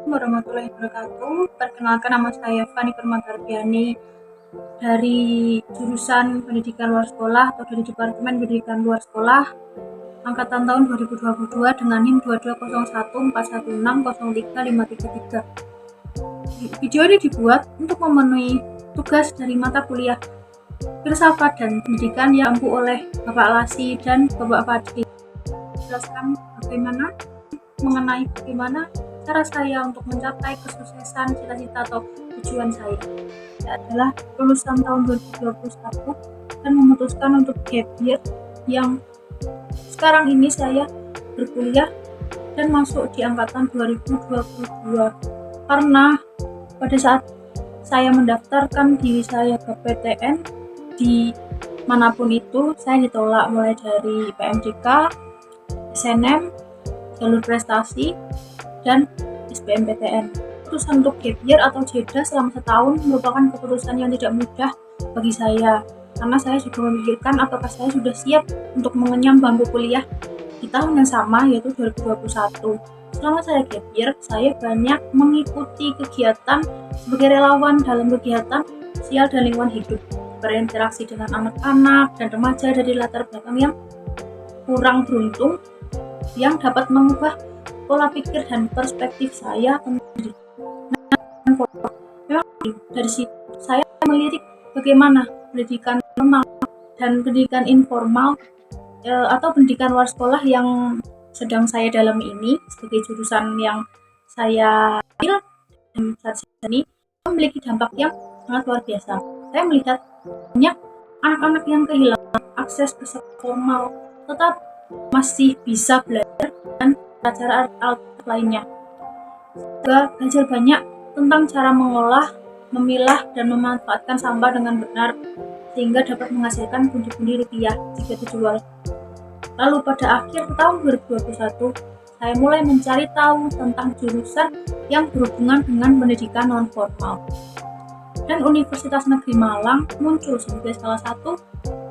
Warahmatullahi wabarakatuh. Perkenalkan, nama saya Fani Permatarbiani dari jurusan Pendidikan Luar Sekolah atau dari Departemen Pendidikan Luar Sekolah angkatan tahun 2022 dengan NIM 220141603533. Video ini dibuat untuk memenuhi tugas dari mata kuliah Filsafat dan Pendidikan yang diampu oleh Bapak Lasi dan Bapak Fadli. Jelaskan mengenai bagaimana cara saya untuk mencapai kesuksesan cita-cita atau tujuan saya adalah lulusan tahun 2021 dan memutuskan untuk gap year yang sekarang ini saya berkuliah dan masuk di angkatan 2022 karena pada saat saya mendaftarkan diri saya ke PTN di manapun itu saya ditolak, mulai dari PMDK, SNM, jalur prestasi, dan SBMPTN. Keputusan untuk gap year atau jeda selama setahun merupakan keputusan yang tidak mudah bagi saya, karena saya juga memikirkan apakah saya sudah siap untuk mengenyam bangku kuliah di tahun yang sama, yaitu 2021. Selama saya gap year, saya banyak mengikuti kegiatan sebagai relawan dalam kegiatan sosial dan lingkungan hidup, berinteraksi dengan anak-anak dan remaja dari latar belakang yang kurang beruntung, yang dapat mengubah pola pikir dan perspektif saya tentang memang dari situ saya melirik bagaimana pendidikan formal dan pendidikan informal atau pendidikan luar sekolah yang sedang saya dalami ini sebagai jurusan yang saya ambil dan saat ini memiliki dampak yang sangat luar biasa. Saya melihat banyak anak-anak yang kehilangan akses ke sekolah formal tetap masih bisa belajar dan cara alternatif lainnya. Juga belajar banyak tentang cara mengolah, memilah, dan memanfaatkan sampah dengan benar sehingga dapat menghasilkan pundi-pundi rupiah jika dijual. Lalu pada akhir tahun 2021, saya mulai mencari tahu tentang jurusan yang berhubungan dengan pendidikan non-formal. Dan Universitas Negeri Malang muncul sebagai salah satu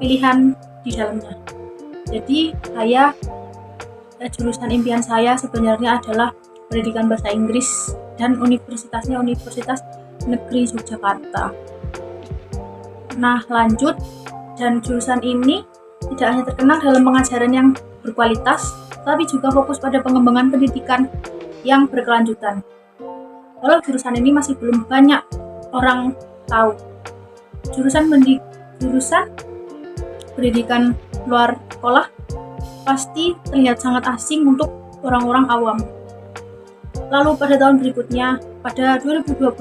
pilihan di dalamnya. Jadi jurusan impian saya sebenarnya adalah pendidikan bahasa Inggris dan universitasnya Universitas Negeri Yogyakarta. Nah, lanjut, dan jurusan ini tidak hanya terkenal dalam pengajaran yang berkualitas, tapi juga fokus pada pengembangan pendidikan yang berkelanjutan. Walau jurusan ini masih belum banyak orang tahu, jurusan pendidikan luar sekolah pasti terlihat sangat asing untuk orang-orang awam. Lalu pada tahun berikutnya, pada 2022,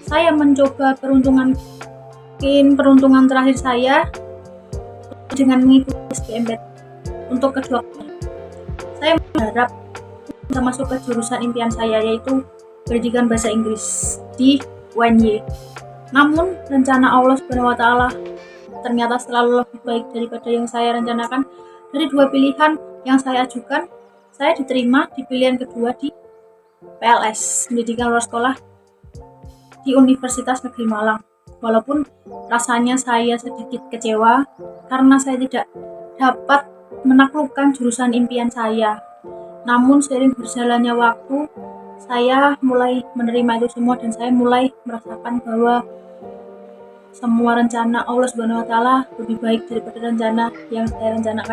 saya mencoba peruntungan terakhir saya dengan mengikuti SBMPTN untuk kedua kali. Saya berharap bisa masuk ke jurusan impian saya, yaitu pendidikan bahasa Inggris di UNY. Namun rencana Allah SWT ternyata selalu lebih baik daripada yang saya rencanakan. Dari dua pilihan yang saya ajukan, saya diterima di pilihan kedua di PLS, Pendidikan Luar Sekolah di Universitas Negeri Malang. Walaupun rasanya saya sedikit kecewa karena saya tidak dapat menaklukkan jurusan impian saya. Namun seiring berjalannya waktu, saya mulai menerima itu semua dan saya mulai merasakan bahwa semua rencana Allah Subhanahu wa Ta'ala lebih baik daripada rencana yang saya rencanakan.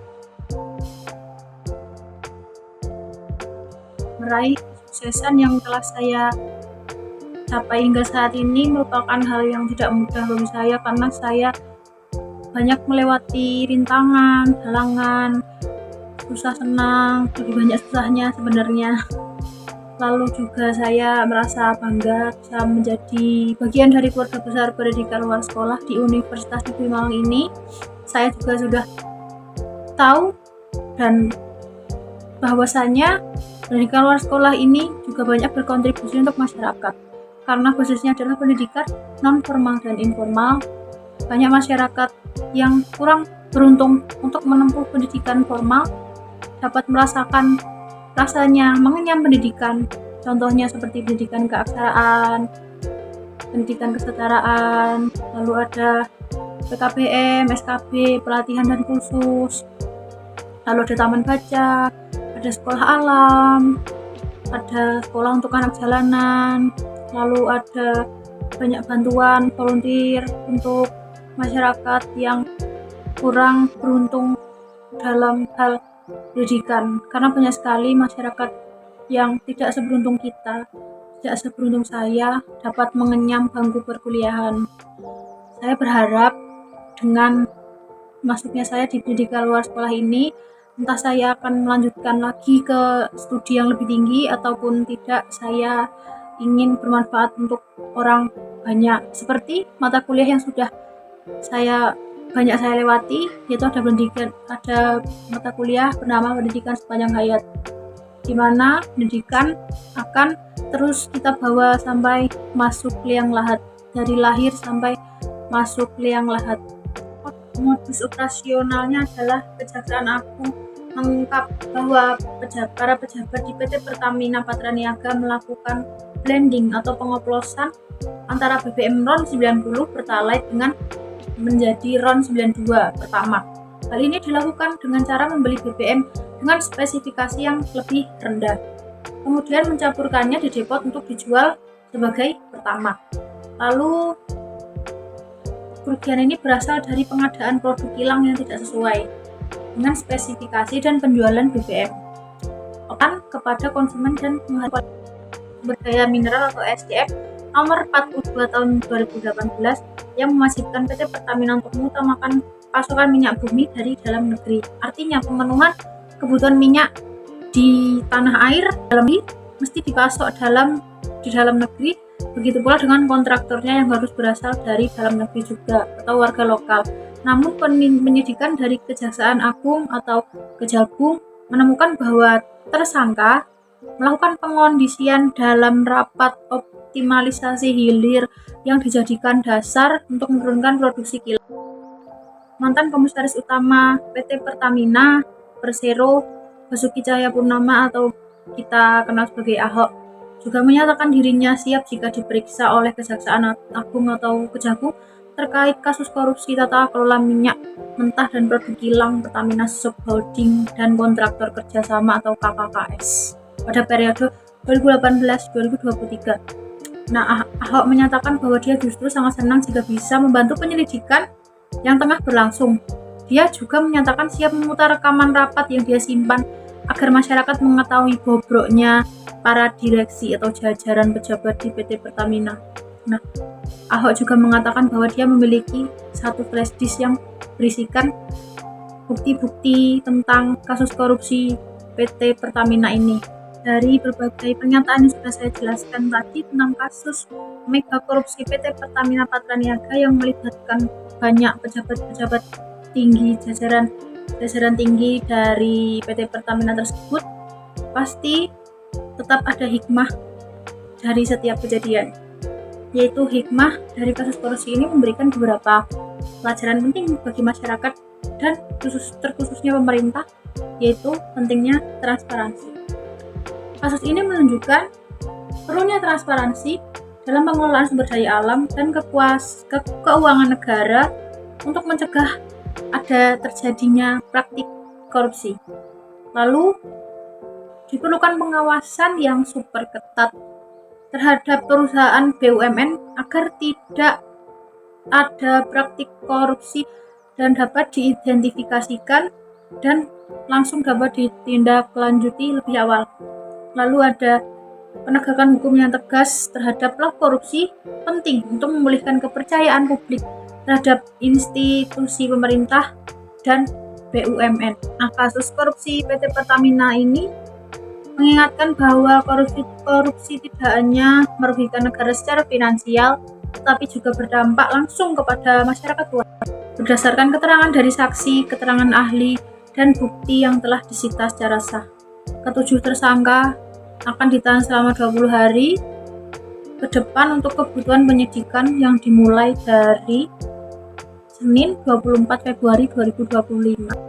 Meraih kesuksesan yang telah saya capai hingga saat ini merupakan hal yang tidak mudah bagi saya, karena saya banyak melewati rintangan, halangan, susah senang, lebih banyak susahnya sebenarnya. Lalu juga saya merasa bangga bisa menjadi bagian dari keluarga besar pendidikan luar sekolah di Universitas Negeri Malang ini. Saya juga sudah tahu dan bahwasanya pendidikan luar sekolah ini juga banyak berkontribusi untuk masyarakat, karena khususnya adalah pendidikan non formal dan informal. Banyak masyarakat yang kurang beruntung untuk menempuh pendidikan formal dapat merasakan rasanya mengenyam pendidikan, contohnya seperti pendidikan keaksaraan, pendidikan kesetaraan, lalu ada PKBM, SKB, pelatihan dan kursus, lalu ada taman baca, ada sekolah alam, ada sekolah untuk anak jalanan, lalu ada banyak bantuan volunteer untuk masyarakat yang kurang beruntung dalam hal pendidikan, karena banyak sekali masyarakat yang tidak seberuntung kita, tidak seberuntung saya dapat mengenyam bangku perkuliahan. Saya berharap dengan masuknya saya di pendidikan luar sekolah ini, entah saya akan melanjutkan lagi ke studi yang lebih tinggi ataupun tidak, saya ingin bermanfaat untuk orang banyak, seperti mata kuliah yang sudah saya lewati, yaitu ada mata kuliah bernama pendidikan sepanjang hayat, di mana pendidikan akan terus kita bawa sampai masuk liang lahat, dari lahir sampai masuk liang lahat. Modus operasionalnya adalah Kejaksaan Agung mengungkap bahwa para pejabat di PT Pertamina Patraniaga melakukan blending atau pengoplosan antara BBM RON 90 Pertalite dengan menjadi RON 92 Pertamax. Hal ini dilakukan dengan cara membeli BBM dengan spesifikasi yang lebih rendah, kemudian mencampurkannya di depot untuk dijual sebagai Pertamax. Lalu kerugian ini berasal dari pengadaan produk kilang yang tidak sesuai dengan spesifikasi dan penjualan BBM kepada konsumen dan menghargai sumber daya mineral atau SDM nomor 42 tahun 2018 yang mewajibkan PT Pertamina untuk mengutamakan pasokan minyak bumi dari dalam negeri. Artinya pemenuhan kebutuhan minyak di tanah air mesti dipasok di dalam negeri. Begitu pula dengan kontraktornya yang harus berasal dari dalam negeri juga atau warga lokal. Namun penyidikan dari Kejaksaan Agung atau Kejagung menemukan bahwa tersangka melakukan pengondisian dalam rapat optimalisasi hilir yang dijadikan dasar untuk menurunkan produksi kilang. Mantan Komisaris Utama PT Pertamina, Persero, Basuki Cahayapurnama atau kita kenal sebagai Ahok, juga menyatakan dirinya siap jika diperiksa oleh Kejaksaan Agung atau Kejagung terkait kasus korupsi tata kelola minyak mentah dan produk kilang Pertamina Subholding dan kontraktor kerjasama atau KKKS pada periode 2018-2023. Nah, Ahok menyatakan bahwa dia justru sangat senang jika bisa membantu penyelidikan yang tengah berlangsung. Dia juga menyatakan siap memutar rekaman rapat yang dia simpan agar masyarakat mengetahui bobroknya para direksi atau jajaran pejabat di PT Pertamina. Nah, Ahok juga mengatakan bahwa dia memiliki satu flash disk yang berisikan bukti-bukti tentang kasus korupsi PT Pertamina ini. Dari berbagai pernyataan yang sudah saya jelaskan tadi tentang kasus mega korupsi PT Pertamina Patraniaga yang melibatkan banyak pejabat-pejabat tinggi, jajaran tinggi dari PT Pertamina tersebut, pasti tetap ada hikmah dari setiap kejadian, yaitu hikmah dari kasus korupsi ini memberikan beberapa pelajaran penting bagi masyarakat dan terkhususnya pemerintah, yaitu pentingnya transparansi. Kasus ini menunjukkan perlunya transparansi dalam pengelolaan sumber daya alam dan keuangan negara untuk mencegah ada terjadinya praktik korupsi. Lalu diperlukan pengawasan yang super ketat terhadap perusahaan BUMN agar tidak ada praktik korupsi dan dapat diidentifikasikan dan langsung dapat ditindaklanjuti lebih awal. Lalu ada penegakan hukum yang tegas terhadap pelaku korupsi, penting untuk memulihkan kepercayaan publik terhadap institusi pemerintah dan BUMN. Nah, kasus korupsi PT Pertamina ini mengingatkan bahwa korupsi tidak hanya merugikan negara secara finansial, tetapi juga berdampak langsung kepada masyarakat luas. Berdasarkan keterangan dari saksi, keterangan ahli, dan bukti yang telah disita secara sah, ketujuh tersangka akan ditahan selama 20 hari ke depan untuk kebutuhan penyidikan yang dimulai dari Senin 24 Februari 2025.